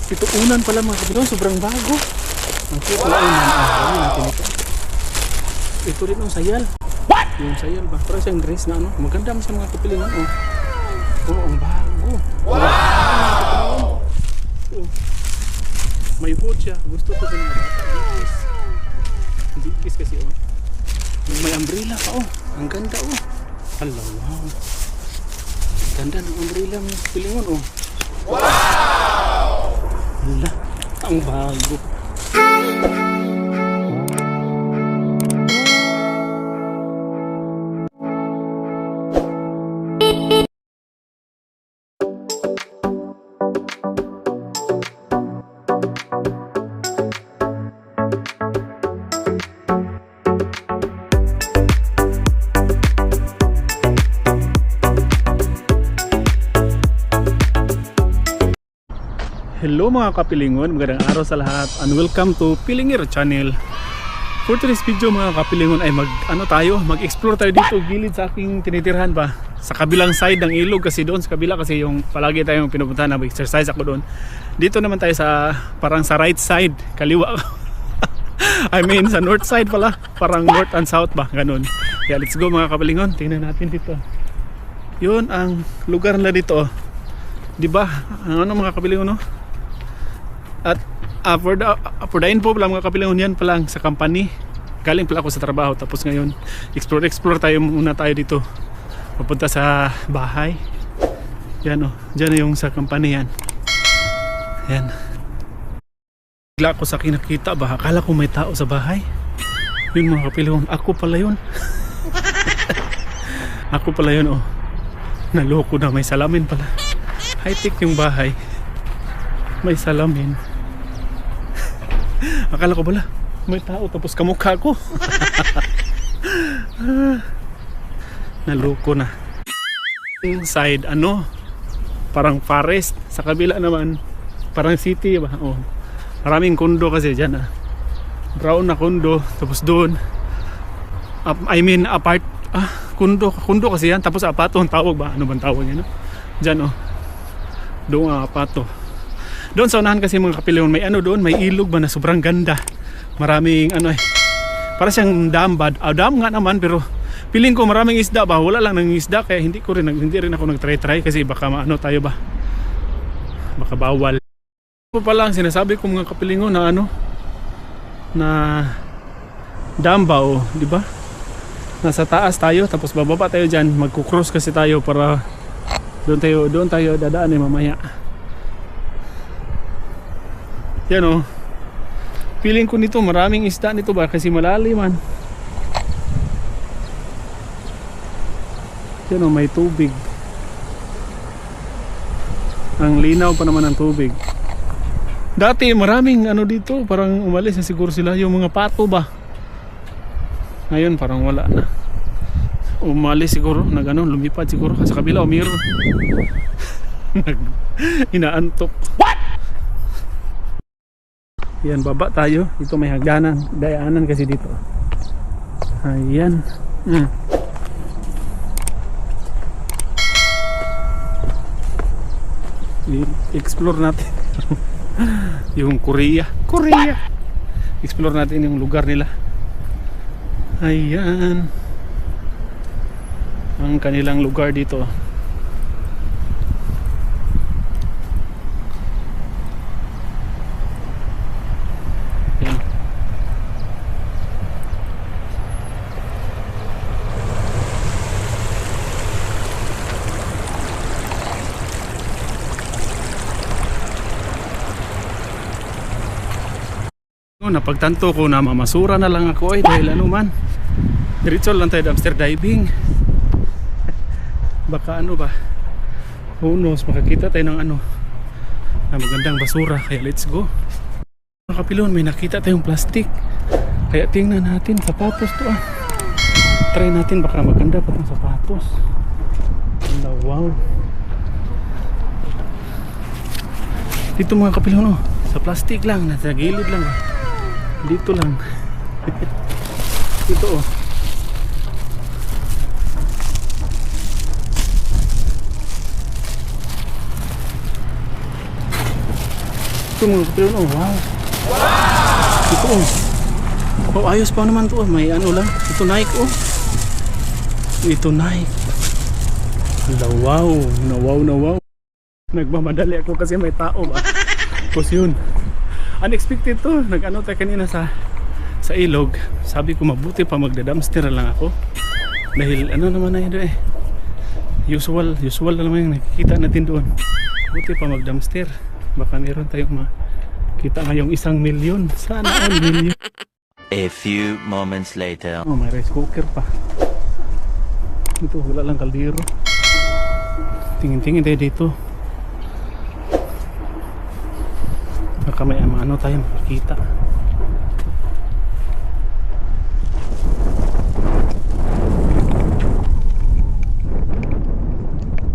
Ito unan pala mga kapilon, sobrang bago. Ang cute na unan. Gawin natin ito. Ito rin ang sayal. What? Yung sayal ba? Parang siyang dress na ano. Maganda mo sa mga kapilingan. Oh, ang bago. Wow! Oh. May hood siya. Gusto ko sa mga bata. Dikis kasi oh. May umbrella pa oh. Ang ganda oh. Hello, wow. Ang ganda ng umbrella mga kapilingan oh. Wow! Hala, ang bago. Hello mga kapilingon, magandang araw sa lahat and welcome to Pilingir Channel. For today's video mga kapilingon ay mag-explore tayo dito gilid sa aking tinitirhan ba sa kabilang side ng ilog, kasi doon sa kabila kasi yung palagi tayong pinupuntahan na mag-exercise ako doon. Dito naman tayo sa parang sa right side, kaliwa. I mean sa north side pala, parang north and south ba, ganun. Kaya let's go mga kapilingon, tingnan natin dito. Yun ang lugar nila dito. Di ba? Ano mga kapilingon no? At for the info pala mga kapilingon, yan pa lang sa company. Galing pala ako sa trabaho, tapos ngayon explore tayo muna tayo dito. Papunta sa bahay. Yan o, dyan na yung sa company yan. Yan. Bigla ako sa kinakita ba, akala ko may tao sa bahay. Yun mga kapilingon, ako pala yun. Ako pala yun oh. Naloko na, may salamin pala. High-tech yung bahay. May salamin. Akala ko bala may tao, tapos kamukha ko. Naloko na. Inside parang forest. Sa kabila naman parang city ba? Oh. Maraming kondo kasi dyan brown na kondo. Tapos doon kondo kasi yan. Tapos apato ang tawag ba? Ano bang tawag yan? Dyan doon apato. Doon sa unahan kasi mga kapilingon may doon, may ilog ba na sobrang ganda. Maraming para siyang dam ba? Dam nga naman, pero piling ko maraming isda ba? Wala lang ng isda, kaya hindi rin ako nag-try kasi baka tayo ba? Baka bawal. Ito pa lang sinasabi ko mga kapilingon na na dam ba di ba? Nasa taas tayo, tapos bababa tayo diyan, magko-cross kasi tayo para doon tayo dadaan mamaya. Yan feeling ko nito maraming isda nito ba kasi malalim man. Yan may tubig. Ang linaw pa naman ng tubig. Dati maraming dito, parang umalis na siguro sila yung mga pato ba. Ngayon parang wala na. Umalis siguro, lumipad siguro sa kabila meron. Inaantok. What? Yan, baba tayo. Ito may hagdanan, dayaanan kasi dito. Ayan. I-explore natin yung Korea. Explore natin yung lugar nila. Ayan ang kanilang lugar dito. Napagtanto ko na mamasura na lang ako dahil diretso lang tayo dumpster diving. Baka ba, who knows, makakita tayo ng na magandang basura, kaya let's go. Mga kapilon, may nakita tayong plastic, kaya tingnan natin. Sapatos to try natin, baka maganda pa itong sapatos. Wow, dito mga kapilon sa plastic lang, nasa gilid lang dito lang. Ito Ito mga kapilon, oh, wow. Ito, oh. Oh, ayos pa naman to, oh. May ano lang. Ito Nike, oh. Ito Nike. Hala, wow. Wow. Nagmamadali ako kasi may tao ba. Tapos yun. Unexpected to. Nag-ano tayo kanina sa ilog. Sabi ko mabuti pa magda-dumpster lang ako. Dahil ano naman na yun eh. Usual na naman yung nakikita natin doon. Buti pa mag-dumpster. Baka meron tayong makita ngayong 1 milyon. Sana all milyon. A few moments later. Oh, may rice cooker pa. Ito, wala lang kaldero. Tingin-tingin tayo dito. Baka may ano tayo makikita.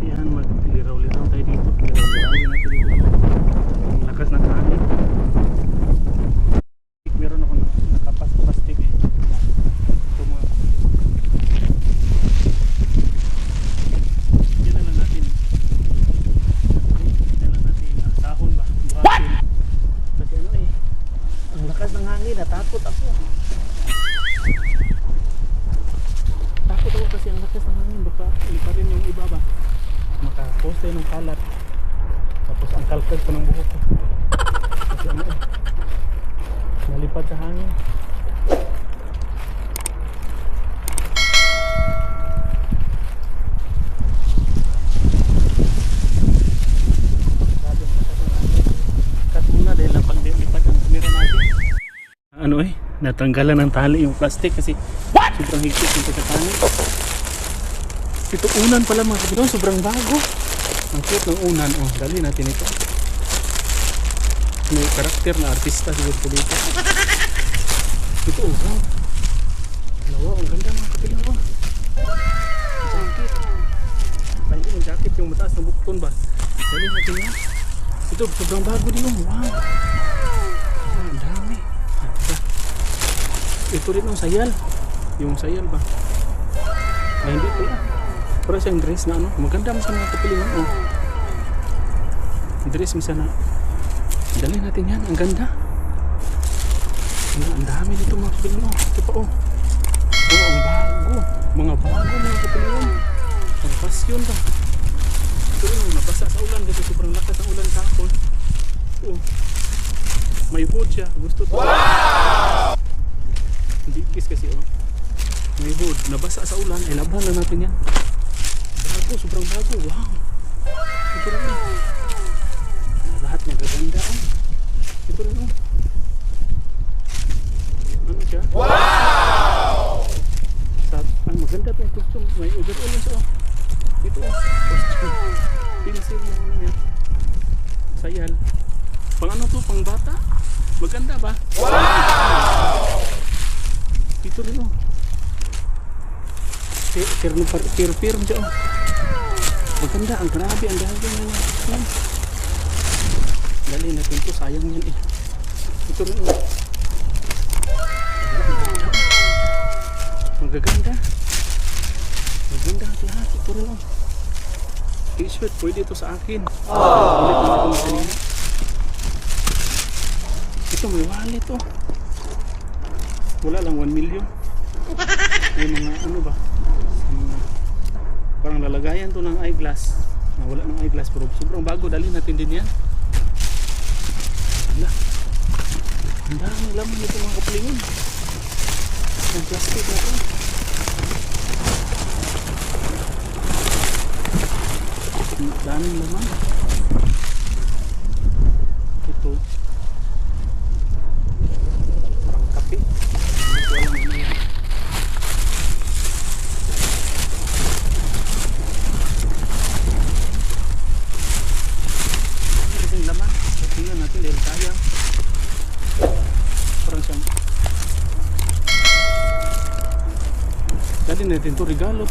Yan, magliraw-liraw tayo dito. Liraw-lirawin natin dito. Ang lakas ng hangin. Meron ako nakapas-plastic eh. Ito mga yan na lang natin sahon ba? Buhatin. Kasi ano eh, ang lakas ng hangin, natakot ako. Takot ako kasi ang lakas ng hangin, baka liparin yung iba ba, makaposte ng kalat, tapos ang kalkal pa ng buhok ko. Kasi ano eh, nalipad sa hangin. Dahil ang paglipad ang kamera natin, ano eh, natanggalan ng tali yung plastic kasi sobrang higpit yung pagkatali. Ito unan pala mga kapitbahay, sobrang bago. Ang cute ng unan. Oh, dali natin ito. May karakter na artista siguro po dito. Ito, oh, wow. Wow, ang ganda mga kapitbahay. Jacket. Hindi yung jacket yung mataas ng bukton ba? Dali natin yan. Ito, sobrang bago din yung wow. Ang dami. Ito rin yung sayal. Yung sayal ba? Ay, hindi pala. Pero siyang dress na ano. Maganda mo sa mga kapilingan. Oh. Dress mo sana. Dali natin yan. Ang ganda. Ang dami nito mga kapilingan. Oh. Ito pa oh. Oh, ang bago. Mga bago mga kapilingan. Ang pasyon ba? Ito rin, nabasa sa ulan kasi sobrang lakas ang ulan kahapon. Oh, may hood siya. Gusto to. Wow! Hindi kiss kasi oh. May hood. Nabasa sa ulan. Ay laban na natin yan. Bago, sobrang bago. Wow! Ito rin oh. Lahat magaganda oh. Ito rin oh. Ano siya? Wow! Ang maganda itong costume. May overall siya oh. Ito oh. Costume. Pinsil mo ano yan. Sayal. Pang ano to? Pang bata? Maganda ba? Wow! Ito rin oh. Firm siya oh. Maganda. Ang grabe. Ang dahil yan. Yan. Dali natin to. Sayang yan eh. Ito rin oh. Magaganda. Maganda ang lahat. Ito rin oh. T-shirt, pwede ito sa akin. Ito may wallet oh. Wala lang 1 million. May mga ano ba, parang lalagayan to ng eyeglass. Wala ng eyeglass pero sobrang bago. Dali natin din yan. Ala, ang dami laman nito mga kaplingon. Ang plastic na ito. Daming laman. Ito parang kape. Hindi ko alam ano yan. Kasing laman. Tingnan natin dahil sayang. Parang siyang dali natin to regalo.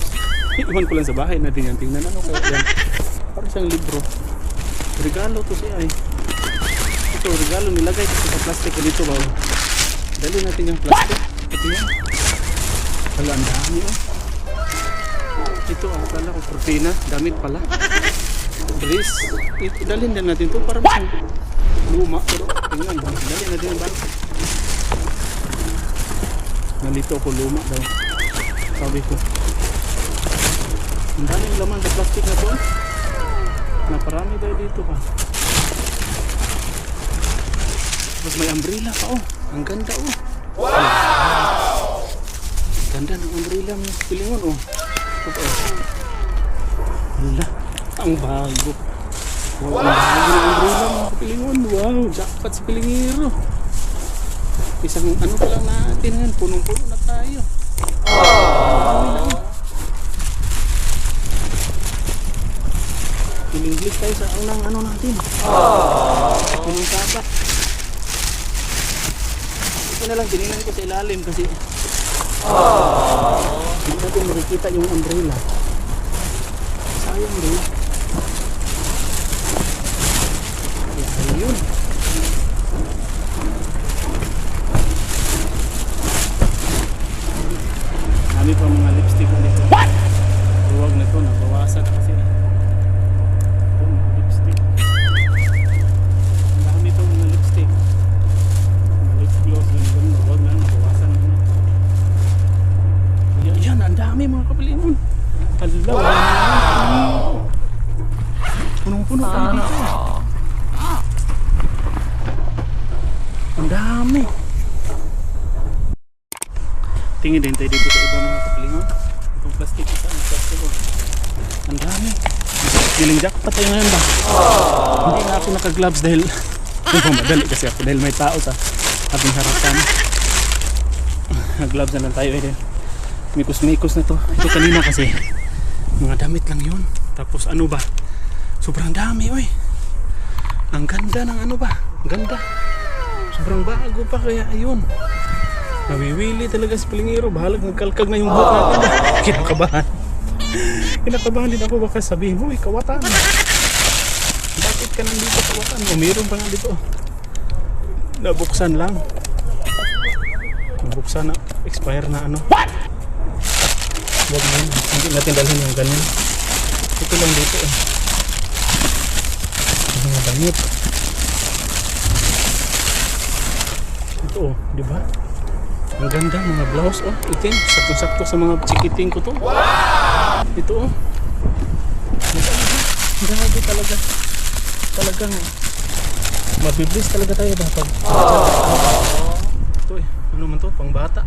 Iwan ko lang sa bahay natin yan. Tingnan ano kaya yan. Parang siyang libro. Regalo to siya eh. Ito, regalo nilagay ko sa plastic dito ba? Dali natin yung plastic. Ito yan. Wala, ang dami oh. Ito, akala ko cortina. Damit pala. Dress. Ito, dalhin din natin to. Parang siyang Luma, pero tingnan, dali na din ba? Nalito ko luma daw. Sabi ko. Ang daming laman sa plastic na to. Naparami tayo dito pa. Tapos may umbrella pa oh. Ang ganda oh. Wow! Ang ganda ng umbrella ng pilingon oh. Ito oh. Hala, ang bago. Wow, ang bago ng umbrella mga pilingon. Wow, jackpot si pilingero. Isang ano pa lang natin yan, punong-puno na tayo. Piling-glis tayo sa unang ano natin. Punong tabat. Ito na lang, tininan ko sa ilalim kasi hindi natin makikita yung umbrella. Sayang rin. Kaya ayun. Dami pa mga lipstick na dito. Huwag na ito, nabawasan kasi. Ito mga lipstick. Ang dami pa mga lipstick. Mga lip gloss, ganun. Huwag na, nabawasan na. Yan, ang dami mga kapilingon. Hala, wala na. Punong-puno kami dito. Ang dami. Tingin din tayo dito sa ibang mga kapilingon. Itong plastic isa, ang plastic oh. Ang dami. Feeling jackpot tayo ngayon ba? Hindi nga ako naka-gloves dahil madali kasi ako dahil may tao sa ating harapan. Gloves na lang tayo eh. Mikos-mikos na to. Ito kanina kasi mga damit lang yun. Tapos ano ba? Sobrang dami oy. Ang ganda ng ano ba? Ganda. Sobrang bago pa kaya ayun. Nawiwili talaga si pilingero. Bahalag nagkalkag na yung buhok natin. Kinakabahan. Kinakabahan din ako baka sabihin mo, kawatan. Bakit ka nandito kawatan? O meron pa nga dito. Nabuksan lang. Nabuksan na. Expire na ano. Huwag na. Hindi natin dalhin yung ganyan. Ito lang dito eh. Mga damit. Ito oh, di ba? Ang ganda mga blouse oh, itim, sakto-sakto sa mga chikiting ko to. Wow! Ito oh. Grabe talaga. Talagang mabiblis talaga tayo ba pag ito eh, ano man to, pang bata.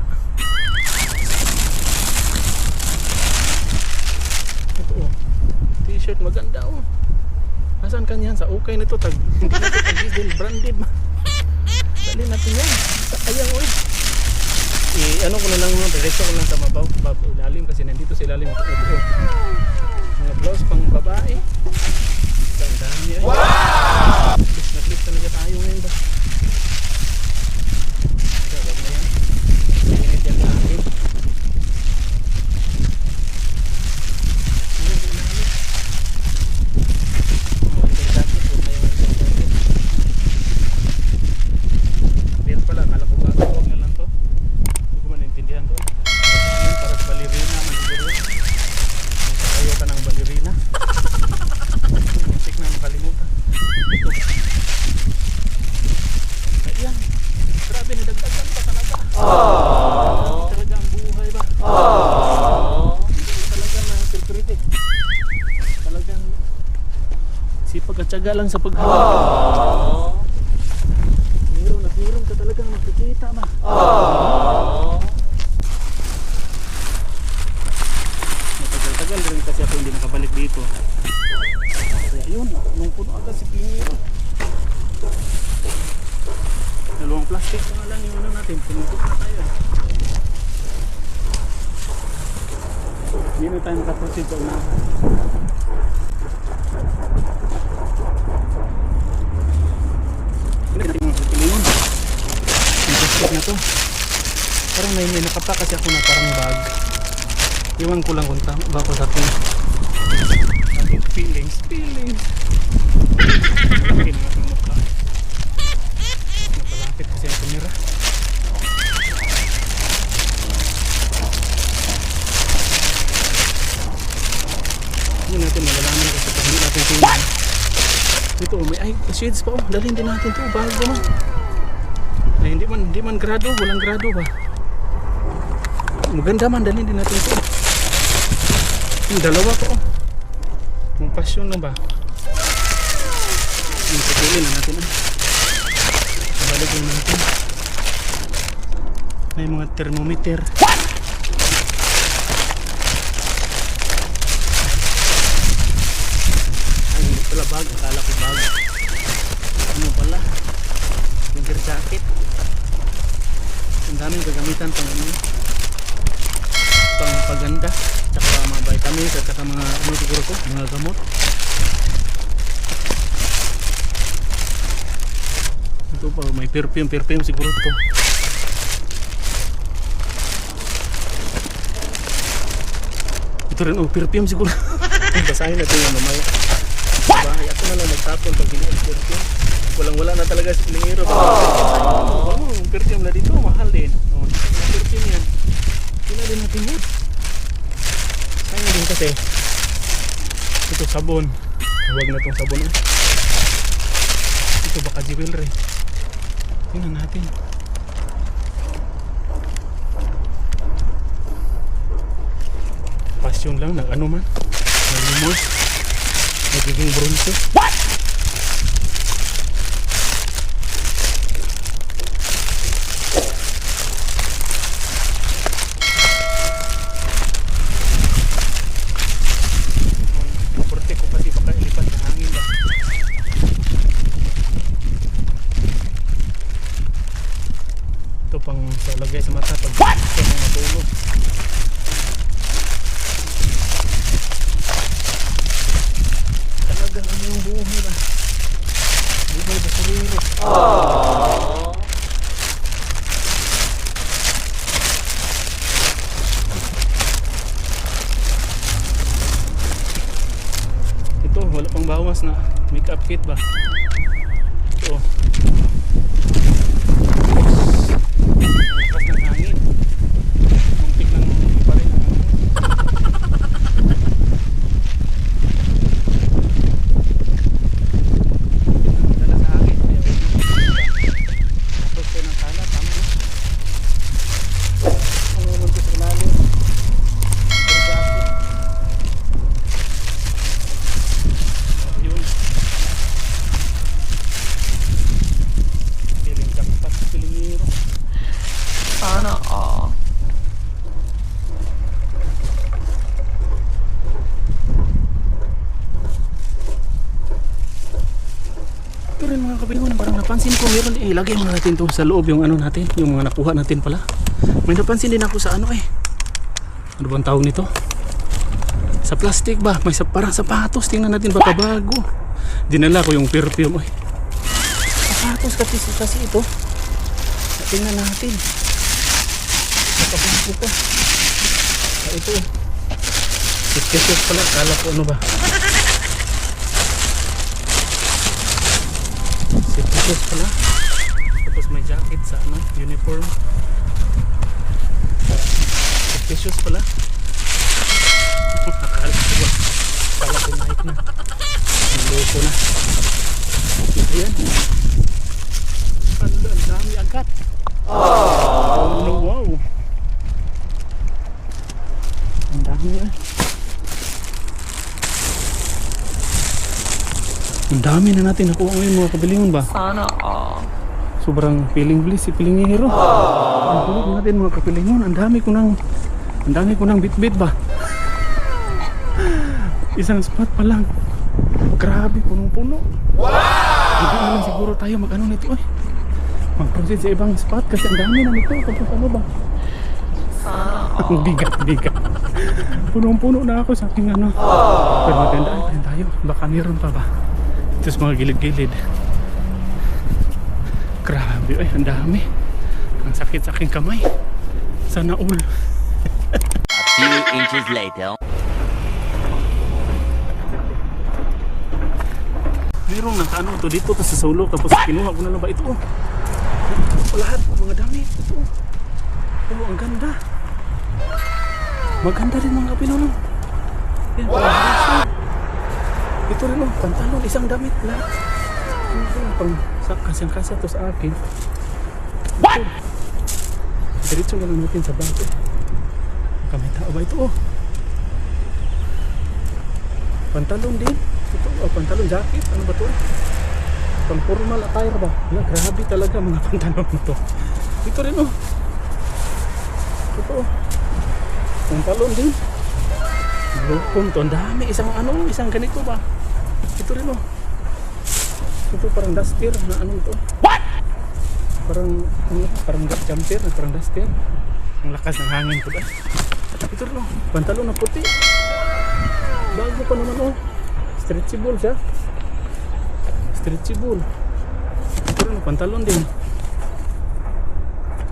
Ito oh. T-shirt maganda oh. Nasaan kanyan? Sa okay nito tag hindi natin tag diesel branded. Dali natin yan. Sayang oh. Ano ko na lang mga diretso ko lang sa mabaw ilalim kasi nandito sa ilalim ito mga blouse pang babae ganda niya eh. Wow! Clip talaga tayo ngayon ba wag na yan init yan sa akin beer pala kala ko bago wag na lang to intindihan to para sa balerina man siguro ayaw ka ng balerina musik na makalimutan ito ayan grabe nadagdagan pa talaga talaga ang buhay ba hindi talaga na security talagang sipag at syaga lang sa paghahanap meron at meron ka talagang magkikita ba tagal rin kasi ako hindi nakabalik dito kaya yun, nung puno agad si pilingero dalawang plastic na lang yung ano natin pinugok na tayo hindi na tayo nakaproceed sa unahan hindi natin mga pilingon yung plastic na to parang may nakapa kasi ako na parang bag iwan ko lang kung tama ba ako sa ating feelings malaki na ating mukha napalapit kasi ang kamera hindi natin malalaman kasi pag hindi natin tingnan ito may ay shades pa oh. Dalhin din natin to, bago man. Ay, hindi man grado, walang grado ba. Maganda man, dalhin din natin to. Yung dalawa ko oh. Yung passion na ba? Yung putulin na natin ah. Kabaligin natin. May mga thermometer. Ay, hindi pala bag. Akala ko bag. Ano pala? Winter jacket. Ang daming gagamitan pang ano. Pang paganda. Tsaka mga vitamins at saka mga ano siguro ko. Mga gamot. Ito pa, may perfume siguro ito. Ito rin, oh, perfume siguro. Basahin natin yung mamaya. Bahay, ako na lang nagtapon pag hindi ang perfume. Walang-wala na talaga sa pilingero. Oh, perfume na dito, mahal din. Oh, perfume yan. Kina din natin yun. Kaya din kasi. Ito sabon. Huwag na itong sabon. Ito baka jewelry. Tingnan natin. Passion lang ng ano man. Nag-remorse. Nagiging bronze. What? Porte ko kasi baka ilipat ng hangin ba. Ito pang sa lagay sa mata pag ito mga matulog. Talagang ano yung buhay ba? Buhay ba sarili? Ito wala pang bawas na make-up kit ba? Ito lakas ng hangin. Muntik ng iba rin ang hangin. Dala sa hangin. Tapos ko ng sala. Tama na. Ang naman ko sa ilalim. Yun. Piling jackpot. Pilingero. Sana all. Ito rin mga kabingon, parang napansin ko meron ilagay muna natin to sa loob yung ano natin, yung mga nakuha natin pala. May napansin din ako sa ano ano bang tawag nito? Sa plastic ba? May parang sapatos, tingnan natin baka bago. Dinala ko yung perfume sapatos kasi ito. Tingnan natin. Nakabago pa. Ito. 50 pesos pala, kala ko ano ba? 50 pesos pala. Tapos may jacket sa ano, uniform. 50 pesos pala. Akala ko ba? Akala ko naik na. Naloko na. Ayan. Ang dami agad. Oh, wow. Ang dami yan. Ang dami na natin nakuha ngayon mga kabilingon ba? Sana all. Sobrang feeling bliss si Pilingero. Ang tulog natin mga kapilingon. Ang dami ko nang bit-bit ba? Isang spot pa lang. Grabe, punong-puno. Hindi na lang siguro tayo mag-ano nito mag-proceed sa ibang spot kasi ang dami na nito. Kapag ano ba? Sana all. Ang bigat. Punong-puno na ako sa aking ano. Pero magandaan pa rin tayo. Baka meron pa ba? Ito sa mga gilid-gilid. Grabe, ang dami. Ang sakit sa aking kamay. Sana all. A few inches later. Merong nakaano to dito sa sulok tapos kinuha ko na lang ba ito lahat mga damit ito ang ganda maganda rin mga kapinolo yan, wow! Ito rin pantalon isang damit lahat Pang kasyang-kasya to sa akin. What? Diretso na lang natin sa bago. Kamay tao ba ito? Oh. Pantalon din. Ito, pantalon, jacket. Ano ba to? Pang formal attire ba? Wala, grabe talaga mga pantalon na to. Ito rin oh. Ito oh. Pantalon din. Lupon to. Ang dami. Isang ganito ba? Ito rin oh. Ito parang duster na ano ito. What? Parang jumper na parang duster. Ang lakas ng hangin ko ba? Ito rin oh. Pantalon na puti. Bago pa naman oh. Stretchable siya. Stretchable. Ito rin oh. Pantalon din.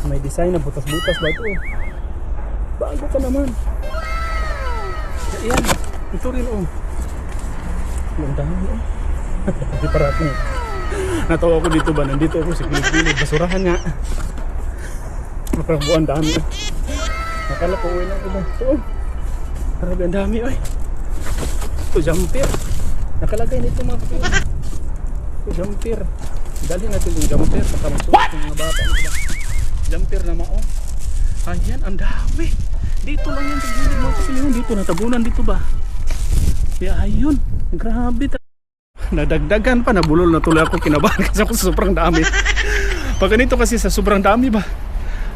May design na butas-butas ba ito oh. Bago pa naman. Ayan. Ito rin oh. Ang dami oh. Hindi parating. Natawa ko dito ba? Nandito ako sa gilid-gilid. Basurahan nga. Makabuan dami. Nakala ko uwi na ako ba? Ito. Marami ang dami ay. Ito jumper. Nakalagay nito mga kapatid. Ito jumper. Dali natin yung jumper. Baka masuot ng mga bata. Jumper na mao. Ayan, ang dami. Dito lang yan sa gilid mga kapatid. Dito natabunan dito ba? Kaya ayun. Grabe talaga. Nadagdagan pa, nabulol na tuloy ako, kinabahan kasi ako sa sobrang dami. Pag ganito kasi sa sobrang dami ba,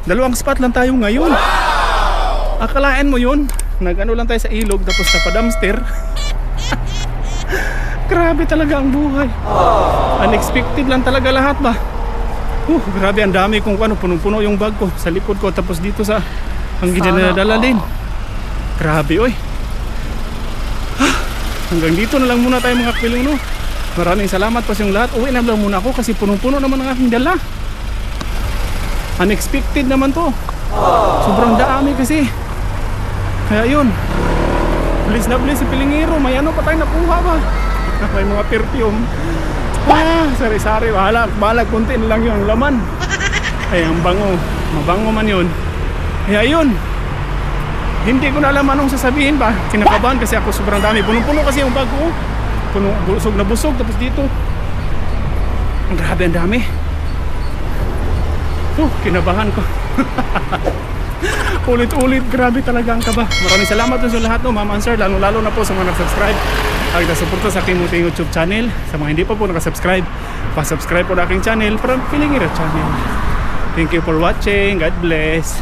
2 spot lang tayo ngayon. Akalain mo yun, nag-ano lang tayo sa ilog tapos napadamster. Grabe talaga ang buhay. Unexpected lang talaga lahat ba. Grabe ang dami kung ano, punong-puno yung bag ko sa likod ko tapos dito sa ang ginadala din. Grabe oy. Hanggang dito na lang muna tayo mga kapiling no. Maraming salamat pa sa yung lahat. Uwi na lang muna ako kasi punong-puno naman ang aking dala. Unexpected naman to. Sobrang dami kasi. Kaya yun. Please na please si Pilingero. May ano pa tayo nakuha ba? May mga perfume. Sari-sari. Balag konti na lang yung laman. Ay ang bango. Mabango man yun. Kaya yun. Hindi ko na alam anong sasabihin ba. Kinakabahan kasi ako sobrang dami. Punong-puno kasi yung bag ko. Busog na busog. Tapos dito. Ang grabe ang dami. Kinabahan ko. Ulit-ulit. Grabe talaga ang kaba. Maraming salamat sa lahat no, Ma'am and Sir. Lalo na po sa mga nag-subscribe. At nasuporta sa aking munting YouTube channel. Sa mga hindi pa po nakasubscribe, pa-subscribe po na aking channel from Pilingero Channel. Thank you for watching. God bless.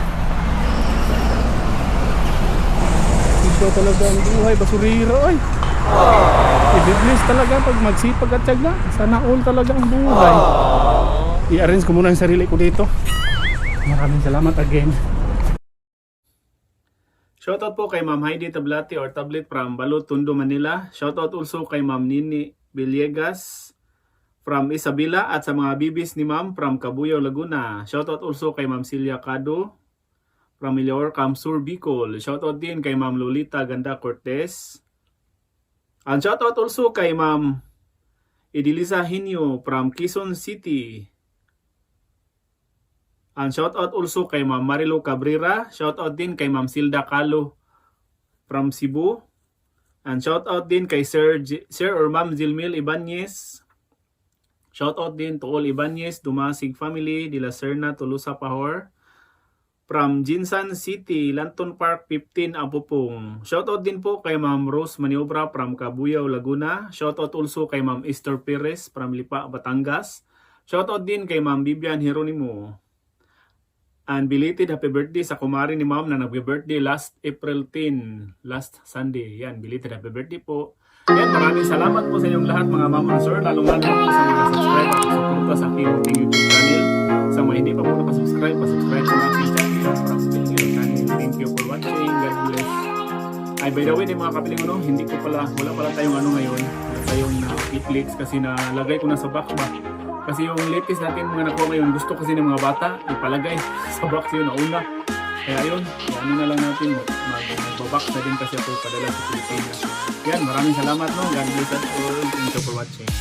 Ito talaga ang buhay, basurira ay. I-business talaga pag magsipag at tiyaga. Sana all talaga ang buhay. I-arrange ko muna yung sarili ko dito. Maraming salamat again. Shoutout po kay Ma'am Heidi Tablati or Tablet from Balot, Tondo, Manila. Shoutout also kay Ma'am Nini Villegas from Isabela at sa mga bibis ni Ma'am from Cabuyao, Laguna. Shoutout also kay Ma'am Celia Cado from Illorcam Sur, Bicol. Shoutout din kay Ma'am Lolita Ganda Cortez. And shoutout also kay Ma'am Edilisa Hinyo from Quezon City. And shoutout also kay Ma'am Marilo Cabrera. Shoutout din kay Ma'am Silda Calo from Cebu. And shoutout din kay Sir or Ma'am Zilmil Ibanez. Shoutout din to all Ibanez, Dumasig family, de la Serna, Tolosa, Pahor. From Jinsan City, Lanton Park 15, Apupong. Shoutout din po kay Ma'am Rose Maniobra from Cabuyao, Laguna. Shoutout also kay Ma'am Esther Perez from Lipa, Batangas. Shoutout din kay Ma'am Bibian Jeronimo. And belated happy birthday sa kumari ni Ma'am na nag-birthday last April 10, last Sunday. Yan, belated happy birthday po. Yan, maraming salamat po sa inyong lahat mga Ma'am and Sir. Lalong-lalo po sa mga subscribe at suporta sa aking YouTube channel. Sa mga hindi pa po nakasubscribe, pa-subscribe sa aking channel. Thank you for watching. God bless. Ay, by the way, mga kapiling hindi ko pala, wala pala tayong ngayon. Wala tayong i-clicks kasi nalagay ko na sa box ba. Kasi yung latest natin mga nakuha ngayon, gusto kasi ng mga bata, ipalagay sa box yun na una. Kaya yun, ano na lang natin, magbabox na din kasi ako padala sa Pilipinas. Yan, maraming salamat no. God bless us all. Thank you for watching.